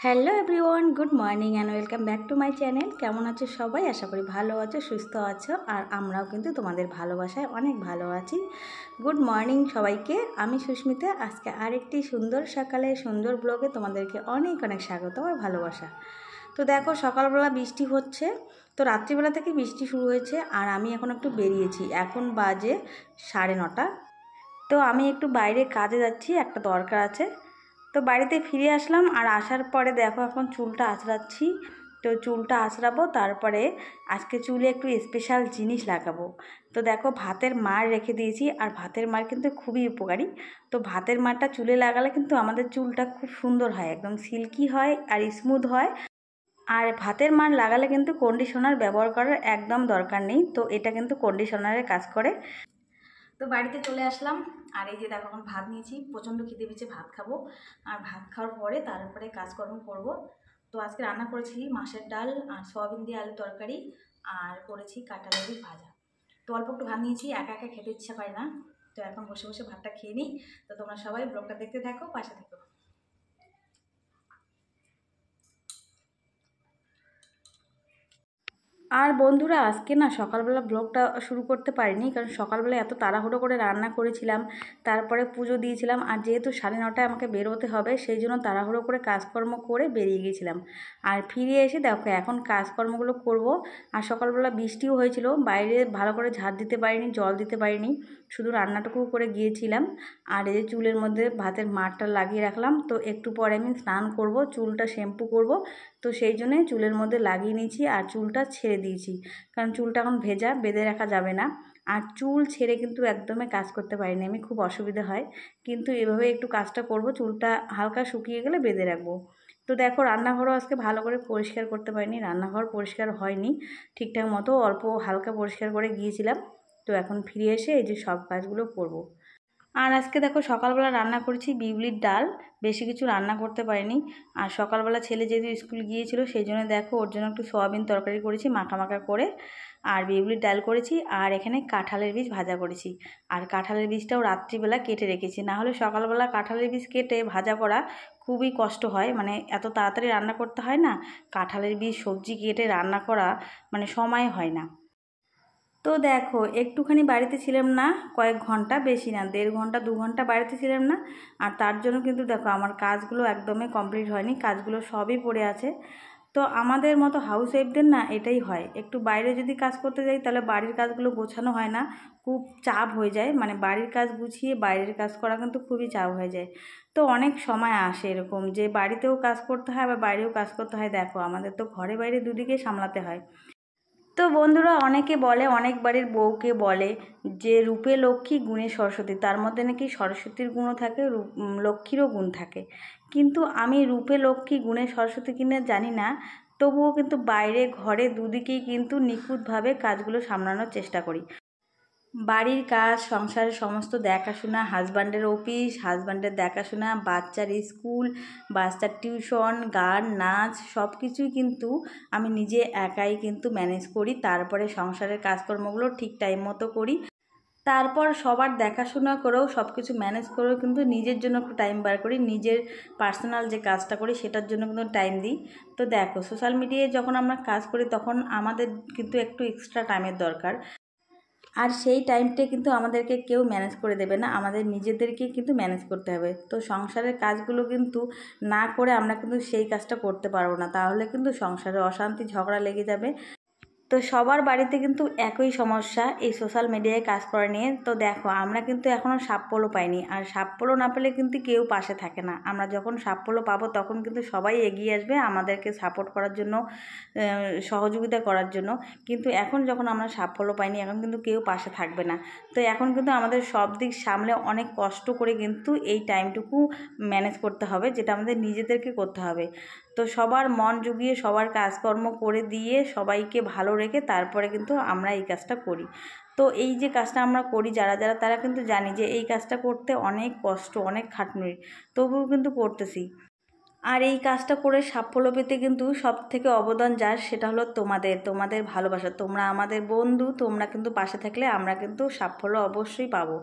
Hello everyone, good morning and welcome back to my channel. কেমন আছো সবাই? আশা করি ভালো আছো, সুস্থ আছো, আর আমরাও কিন্তু তোমাদের ভালোবাসায় অনেক ভালো আছি। গুড মর্নিং সবাইকে, আমি সুস্মিতা। আজকে আরেকটি সুন্দর সকালে সুন্দর ব্লগে তোমাদেরকে অনেক অনেক স্বাগত আর ভালোবাসা। তো দেখো, সকালবেলা বৃষ্টি হচ্ছে, তো রাত্রিবেলা থেকে বৃষ্টি শুরু হয়েছে, আর আমি এখন একটু বেরিয়েছি। এখন বাজে 9:30। তো আমি একটু বাইরে কাজে যাচ্ছি, একটা দরকার আছে। তো বাড়িতে ফিরে আসলাম, আর আসার পরে দেখো এখন চুলটা আঁচড়াচ্ছি। তো চুলটা আঁচড়াবো, তারপরে আজকে চুলে একটু স্পেশাল জিনিস লাগাবো। তো দেখো, ভাতের মাড় রেখে দিয়েছি, আর ভাতের মাড় কিন্তু খুবই উপকারী। তো ভাতের মাড়টা চুলে লাগালে কিন্তু আমাদের চুলটা খুব সুন্দর হয়, একদম সিল্কি হয় আর স্মুথ হয়। আর ভাতের মাড় লাগালে কিন্তু কন্ডিশনার ব্যবহার করার একদম দরকার নেই, তো এটা কিন্তু কন্ডিশনারের কাজ করে। তো বাড়িতে চলে আসলাম, আর এই যে দেখো এখন ভাত নিয়েছি, প্রচণ্ড খিদে পেয়েছে, ভাত খাবো। আর ভাত খাওয়ার পরে তারপরে কাজকর্ম করব। তো আজকে রান্না করেছি মাছের ডাল আর সয়াবিন দিয়ে আলু তরকারি, আর করেছি কাঁঠালের বীজ ভাজা। তো অল্প একটু ভাত নিয়েছি, একা একা খেতে ইচ্ছা করে না। তো এখন বসে বসে ভাতটা খেয়ে নিই। তো তোমরা সবাই ব্লগটা দেখতে থাকো, পাশে থেকো। আর বন্ধুরা, আজকে না সকালবেলা ব্লগটা শুরু করতে পারিনি, কারণ সকালবেলা এত তাড়াহুড়ো করে রান্না করেছিলাম, তারপরে পুজো দিয়েছিলাম, আর যেহেতু 9:30টায় আমাকে বেরোতে হবে, সেই জন্য তাড়াহুড়ো করে কাজকর্ম করে বেরিয়ে গিয়েছিলাম। আর ফিরে এসে দেখো এখন কাজকর্মগুলো করব। আর সকালবেলা বৃষ্টিও হয়েছিল, বাইরে ভালো করে ঝাড় দিতে পারিনি, জল দিতে পারিনি, শুধু রান্নাটুকু করে গিয়েছিলাম। আর এই যে চুলের মধ্যে ভাতের মাড়টা লাগিয়ে রাখলাম, তো একটু পরে আমি স্নান করব, চুলটা শ্যাম্পু করব। তো সেই জন্যে চুলের মধ্যে লাগিয়ে নিয়েছি, আর চুলটা ছেড়ে দিয়েছি, কারণ চুলটা এখন ভেজা, বেঁধে রাখা যাবে না। আর চুল ছেড়ে কিন্তু একদমই কাজ করতে পারিনি আমি, খুব অসুবিধা হয়। কিন্তু এভাবে একটু কাজটা করব, চুলটা হালকা শুকিয়ে গেলে বেঁধে রাখবো। তো দেখো, রান্নাঘরও আজকে ভালো করে পরিষ্কার করতে পারিনি, রান্নাঘর পরিষ্কার হয়নি ঠিকঠাক মতো, অল্প হালকা পরিষ্কার করে গিয়েছিলাম। তো এখন ফিরে এসে এই যে সব কাজগুলো করব। আর আজকে দেখো, সকালবেলা রান্না করেছি বিউলির ডাল, বেশি কিছু রান্না করতে পারিনি। আর সকালবেলা ছেলে যেহেতু স্কুল গিয়েছিল, সেই জন্য দেখো ওর জন্য একটু সয়াবিন তরকারি করেছি মাখা মাখা করে, আর বিউলির ডাল করেছি, আর এখানে কাঁঠালের বীজ ভাজা করেছি। আর কাঁঠালের বীজটাও রাত্রিবেলা কেটে রেখেছি, না হলে সকালবেলা কাঁঠালের বীজ কেটে ভাজা করা খুবই কষ্ট হয়, মানে এত তাড়াতাড়ি রান্না করতে হয় না, কাঁঠালের বীজ সবজি কেটে রান্না করা মানে সময় হয় না। তো দেখো, একটুখানি বাড়িতে ছিলাম না, কয়েক ঘন্টা, বেশি না, 1.5 ঘন্টা 2 ঘন্টা বাড়িতে ছিলাম না। আর তার জন্য কিন্তু দেখো আমার কাজগুলো একদমই কমপ্লিট হয়নি, কাজগুলো সবই পড়ে আছে। তো আমাদের মতো হাউস ওয়াইফদের না এটাই হয়, একটু বাইরে যদি কাজ করতে যাই তাহলে বাড়ির কাজগুলো গোছানো হয় না, খুব চাপ হয়ে যায়, মানে বাড়ির কাজ গুছিয়ে বাইরের কাজ করা কিন্তু খুবই চাপ হয়ে যায়। তো অনেক সময় আসে এরকম যে বাড়িতেও কাজ করতে হয় বা বাইরেও কাজ করতে হয়, দেখো আমাদের তো ঘরে বাইরে দুদিকে সামলাতে হয়। তো বন্ধুরা, অনেকে বলে, অনেক বাড়ির বউকে বলে যে রূপে লক্ষ্মী গুণে সরস্বতী, তার মধ্যে নাকি সরস্বতীর গুণও থাকে, লক্ষ্মীরও গুণ থাকে। কিন্তু আমি রূপে লক্ষ্মী গুণে সরস্বতী কিনা জানি না, তবুও কিন্তু বাইরে ঘরে দুদিকেই কিন্তু নিখুঁতভাবে কাজগুলো সামলানোর চেষ্টা করি। বাড়ির কাজ, সংসারের সমস্ত দেখাশোনা, হাজব্যান্ডের অফিস, হাজব্যান্ডের দেখাশোনা, বাচ্চার স্কুল, বাচ্চার টিউশন, গান, নাচ, সব কিছুই কিন্তু আমি নিজে একাই কিন্তু ম্যানেজ করি। তারপরে সংসারের কাজকর্মগুলো ঠিক টাইম মতো করি। তারপর সবার দেখাশোনা করেও সব কিছু ম্যানেজ করেও কিন্তু নিজের জন্য একটু টাইম বার করি, নিজের পার্সোনাল যে কাজটা করি সেটার জন্য কিন্তু টাইম দিই। তো দেখো, সোশ্যাল মিডিয়ায় যখন আমরা কাজ করি তখন আমাদের কিন্তু একটু এক্সট্রা টাইমের দরকার। আর সেই টাইমটা কিন্তু আমাদেরকে কেউ ম্যানেজ করে দেবে না, আমাদের নিজেদেরকেই কিন্তু ম্যানেজ করতে হবে। তো সংসারের কাজগুলো কিন্তু না করে আমরা কিন্তু সেই কাজটা করতে পারবো না, তাহলে কিন্তু সংসারে অশান্তি ঝগড়া লেগে যাবে। তো সবার বাড়িতে কিন্তু একই সমস্যা এই সোশ্যাল মিডিয়ায় কাজ করা নিয়ে। তো দেখো, আমরা কিন্তু এখনও সাফল্য পাইনি, আর সাফল্য না পেলে কিন্তু কেউ পাশে থাকে না। আমরা যখন সাফল্য পাবো তখন কিন্তু সবাই এগিয়ে আসবে আমাদেরকে সাপোর্ট করার জন্য, সহযোগিতা করার জন্য। কিন্তু এখন যখন আমরা সাফল্য পাইনি, এখন কিন্তু কেউ পাশে থাকবে না। তো এখন কিন্তু আমাদের সব দিক সামলে অনেক কষ্ট করে কিন্তু এই টাইমটুকু ম্যানেজ করতে হবে, যেটা আমাদের নিজেদেরকে করতে হবে। তো সবার মন জুগিয়ে সবার কাজকর্ম করে দিয়ে সবাইকে ভালো রেখে তারপরে কিন্তু আমরা এই কাজটা করি। তো এই যে কাজটা আমরা করি যারা যারা, তারা কিন্তু জানি যে এই কাজটা করতে অনেক কষ্ট, অনেক খাটুনি, তবুও কিন্তু করতেছি। আর এই কাজটা করে সাফল্য পেতে কিন্তু সব থেকে অবদান যার সেটা হলো তোমাদের ভালোবাসা। তোমরা আমাদের বন্ধু, তোমরা কিন্তু পাশে থাকলে আমরা কিন্তু সাফল্য অবশ্যই পাবো।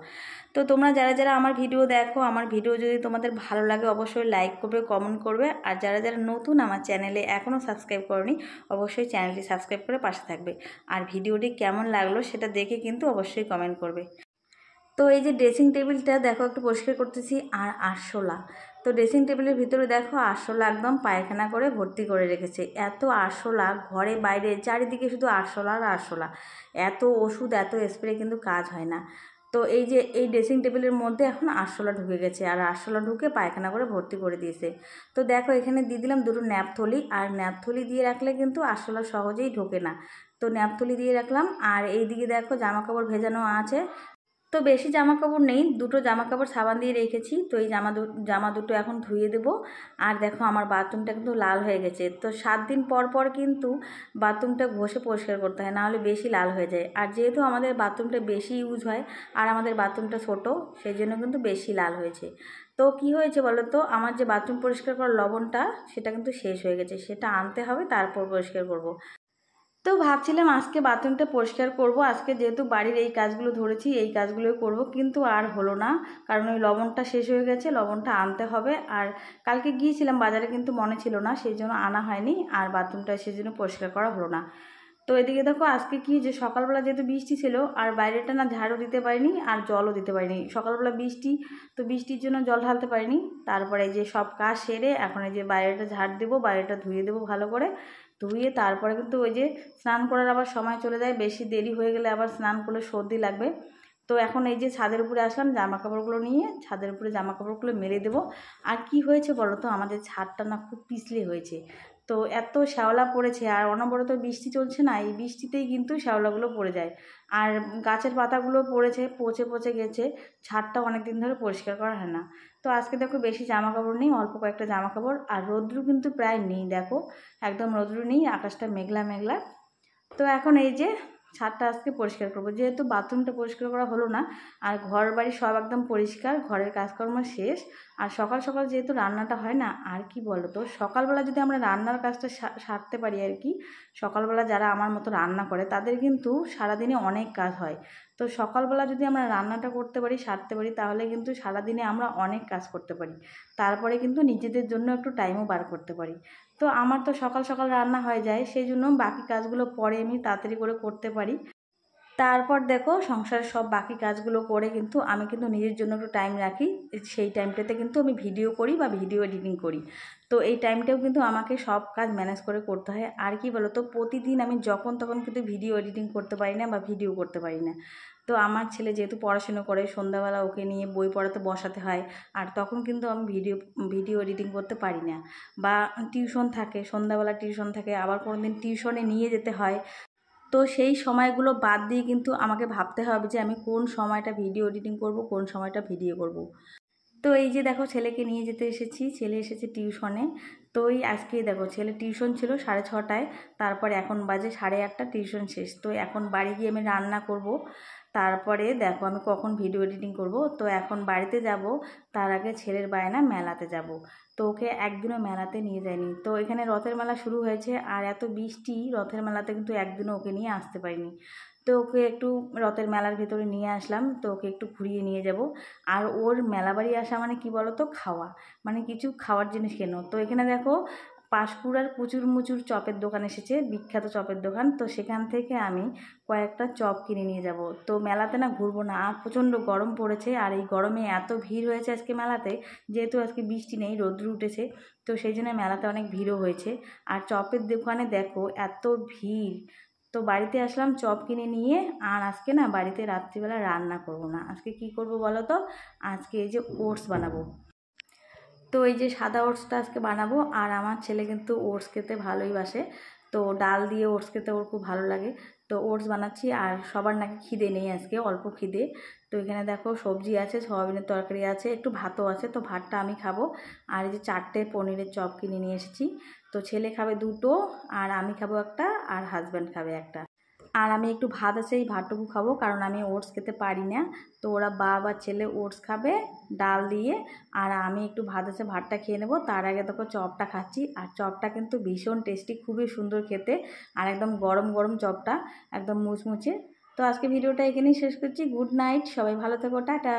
তো তোমরা যারা যারা আমার ভিডিও দেখো, আমার ভিডিও যদি তোমাদের ভালো লাগে অবশ্যই লাইক করবে, কমেন্ট করবে। আর যারা যারা নতুন আমার চ্যানেলে এখনও সাবস্ক্রাইব করনি অবশ্যই চ্যানেলটি সাবস্ক্রাইব করে পাশে থাকবে। আর ভিডিওটি কেমন লাগলো সেটা দেখে কিন্তু অবশ্যই কমেন্ট করবে। তো এই যে ড্রেসিং টেবিলটা দেখো একটু পরিষ্কার করতেছি, আর আরশোলা। তো ড্রেসিং টেবিলের ভিতরে দেখো আরশোলা একদম পায়খানা করে ভর্তি করে রেখেছে। এত আরশোলা ঘরে বাইরে চারিদিকে শুধু আরশোলা আর আরশোলা। এত ওষুধ এত স্প্রে কিন্তু কাজ হয় না। তো এই যে এই ড্রেসিং টেবিলের মধ্যে এখন আরশোলা ঢুকে গেছে, আর আরশোলা ঢুকে পায়খানা করে ভর্তি করে দিয়েছে। তো দেখো এখানে দিয়ে দিলাম দুটো ন্যাপথলি, আর ন্যাপথলি দিয়ে রাখলে কিন্তু আরশোলা সহজেই ঢোকে না। তো ন্যাপথলি দিয়ে রাখলাম। আর এইদিকে দেখো জামা কাপড় ভেজানো আছে। তো বেশি জামা কাপড় নেই, দুটো জামা কাপড় সাবান দিয়ে রেখেছি। তো এই জামা দুটো এখন ধুয়ে দেবো। আর দেখো আমার বাথরুমটা কিন্তু লাল হয়ে গেছে। তো 7 দিন পর পর কিন্তু বাথরুমটা ঘষে পরিষ্কার করতে হয়, নাহলে বেশি লাল হয়ে যায়। আর যেহেতু আমাদের বাথরুমটা বেশি ইউজ হয় আর আমাদের বাথরুমটা ছোটো, সেই জন্য কিন্তু বেশি লাল হয়েছে। তো কি হয়েছে বলো তো, আমার যে বাথরুম পরিষ্কার করার লবণটা সেটা কিন্তু শেষ হয়ে গেছে, সেটা আনতে হবে তারপর পরিষ্কার করব। তো ভাবছিলাম আজকে বাথরুমটা পরিষ্কার করব, আজকে যেহেতু বাড়ির এই কাজগুলো ধরেছি এই কাজগুলোই করব, কিন্তু আর হলো না। কারণ ওই লবণটা শেষ হয়ে গেছে, লবণটা আনতে হবে। আর কালকে গিয়েছিলাম বাজারে কিন্তু মনে ছিল না, সেই জন্য আনা হয়নি। আর বাথরুমটা সেই জন্য পরিষ্কার করা হলো না। তো এদিকে দেখো আজকে কি যে সকালবেলা যেহেতু বৃষ্টি ছিল, আর বাইরেটা না ঝাড়ু দিতে পারিনি আর জলও দিতে পারিনি। সকালবেলা বৃষ্টি, তো বৃষ্টির জন্য জল ঢালতে পারিনি। তারপরে এই যে সব কাজ সেরে এখন এই যে বাইরেটা ঝাড় দেবো, বাইরেটা ধুয়ে দেবো ভালো করে। ধুয়ে তারপরে কিন্তু ওই যে স্নান করার আবার সময় চলে যায়, বেশি দেরি হয়ে গেলে আবার স্নান করলে সর্দি লাগবে। তো এখন এই যে ছাদের উপরে আসলাম, জামা কাপড়গুলো নিয়ে ছাদের উপরে জামা কাপড়গুলো মেলে দেবো। আর কি হয়েছে বলো তো, আমাদের ছাদটা না খুব পিছলে হয়েছে। তো এত শ্যাওলা পড়েছে, আর অনবরত বৃষ্টি চলছে না, এই বৃষ্টিতেই কিন্তু শ্যাওলাগুলো পড়ে যায়। আর গাছের পাতাগুলো পড়েছে, পচে পচে গেছে। ছাদটা অনেক দিন ধরে পরিষ্কার করা হয় না। তো আজকে দেখো বেশি জামা কাপড় নেই, অল্প কয়েকটা জামা কাপড়। আর রৌদ্র কিন্তু প্রায় নেই, দেখো একদম রৌদ্র নেই, আকাশটা মেঘলা মেঘলা। তো এখন এই যে ছাদটা আজকে পরিষ্কার করবো, যেহেতু বাথরুমটা পরিষ্কার করা হলো না। আর ঘর বাড়ি সব একদম পরিষ্কার, ঘরের কাজকর্ম শেষ। আর সকাল সকাল যেহেতু রান্নাটা হয় না, আর কি বলো তো, সকালবেলা যদি আমরা রান্নার কাজটা সারতে পারি আর কি। সকালবেলা যারা আমার মতো রান্না করে তাদের কিন্তু সারাদিনে অনেক কাজ হয়। তো সকালবেলা যদি আমরা রান্নাটা করতে পারি, সারতে পারি, তাহলে কিন্তু সারাদিনে আমরা অনেক কাজ করতে পারি। তারপরে কিন্তু নিজেদের জন্য একটু টাইমও বার করতে পারি। তো আমার তো সকাল সকাল রান্না হয়ে যায়, সেই জন্য বাকি কাজগুলো পরে আমি তাড়াতাড়ি করে করতে পারি। তারপর দেখো সংসারের সব বাকি কাজগুলো করে কিন্তু আমি কিন্তু নিজের জন্য একটু টাইম রাখি। সেই টাইমটাতে কিন্তু আমি ভিডিও করি বা ভিডিও এডিটিং করি। তো এই টাইমটাও কিন্তু আমাকে সব কাজ ম্যানেজ করে করতে হয়। আর কি বলো তো, প্রতিদিন আমি যখন তখন কিন্তু ভিডিও এডিটিং করতে পারি না বা ভিডিও করতে পারি না। তো আমার ছেলে যেহেতু পড়াশুনো করে, সন্ধ্যাবেলা ওকে নিয়ে বই পড়াতে বসাতে হয়। আর তখন কিন্তু আমি ভিডিও এডিটিং করতে পারি না। বা টিউশন থাকে, সন্ধ্যাবেলা টিউশন থাকে, আবার কোনো দিন টিউশনে নিয়ে যেতে হয়। তো সেই সময়গুলো বাদ দিয়ে কিন্তু আমাকে ভাবতে হবে যে আমি কোন সময়টা ভিডিও এডিটিং করব, কোন সময়টা ভিডিও করব। তো এই যে দেখো ছেলেকে নিয়ে যেতে এসেছি, ছেলে এসেছে টিউশনে। তো এই আজকে দেখো ছেলে টিউশন ছিল 6:30, তারপর এখন বাজে 8:30, টিউশন শেষ। তো এখন বাড়ি গিয়ে আমি রান্না করব। তারপরে দেখো আমি কখন ভিডিও এডিটিং করব। তো এখন বাড়িতে যাব, তার আগে ছেলের বায়না মেলাতে যাব। তো ওকে একদিনও মেলাতে নিয়ে যায়নি। তো এখানে রথের মেলা শুরু হয়েছে, আর এত বৃষ্টি, রথের মেলাতে কিন্তু একদিনও ওকে নিয়ে আসতে পারিনি। তো ওকে একটু রথের মেলার ভেতরে নিয়ে আসলাম, তো ওকে একটু ঘুরিয়ে নিয়ে যাব। আর ওর মেলা বাড়ি আসা মানে কি বলো তো, খাওয়া, মানে কিছু খাওয়ার জিনিস কেন। তো এখানে দেখো পাঁশকুড়ার কুচুর মুচুর চপের দোকান এসেছে, বিখ্যাত চপের দোকান। তো সেখান থেকে আমি কয়েকটা চপ কিনে নিয়ে যাব। তো মেলাতে না ঘুরবো না, আর প্রচণ্ড গরম পড়েছে। আর এই গরমে এত ভিড় হয়েছে আজকে মেলাতে, যেহেতু আজকে বৃষ্টি নেই, রোদ্র উঠেছে। তো সেই জন্য মেলাতে অনেক ভিড়ও হয়েছে। আর চপের দোকানে দেখো এত ভিড়। তো বাড়িতে আসলাম চপ কিনে নিয়ে। আর আজকে না বাড়িতে রাত্রিবেলা রান্না করব না, আজকে কি করব বলো তো, আজকে এই যে ওটস বানাবো। তো এই যে সাদা ওটসটা আজকে বানাবো। আর আমার ছেলে কিন্তু ওটস খেতে ভালোই বাসে। তো ডাল দিয়ে ওটস খেতে ওর খুব ভালো লাগে। তো ওটস বানাচ্ছি। আর সবার নাকি খিদে নেই, আজকে অল্প খিদে। তো এখানে দেখো সবজি আছে, সয়াবিনের তরকারি আছে, একটু ভাতও আছে। তো ভাতটা আমি খাবো। আর এই যে 4টে পনিরের চপ কিনে নিয়ে এসেছি। তো ছেলে খাবে 2টো, আর আমি খাবো একটা, আর হাজব্যান্ড খাবে একটা। আর আমি একটু ভাত আছে, এই ভাতটুকু খাবো, কারণ আমি ওটস খেতে পারি না। তো ওরা বাবা ছেলে ওটস খাবে ডাল দিয়ে, আর আমি একটু ভাত আছে ভাতটা খেয়ে নেবো। তার আগে দেখো চপটা খাচ্ছি, আর চপটা কিন্তু ভীষণ টেস্টি, খুবই সুন্দর খেতে, আর একদম গরম গরম চপটা, একদম মুচমুচে। তো আজকে ভিডিওটা এখানেই শেষ করছি। গুড নাইট, সবাই ভালো থেকো, টাটা।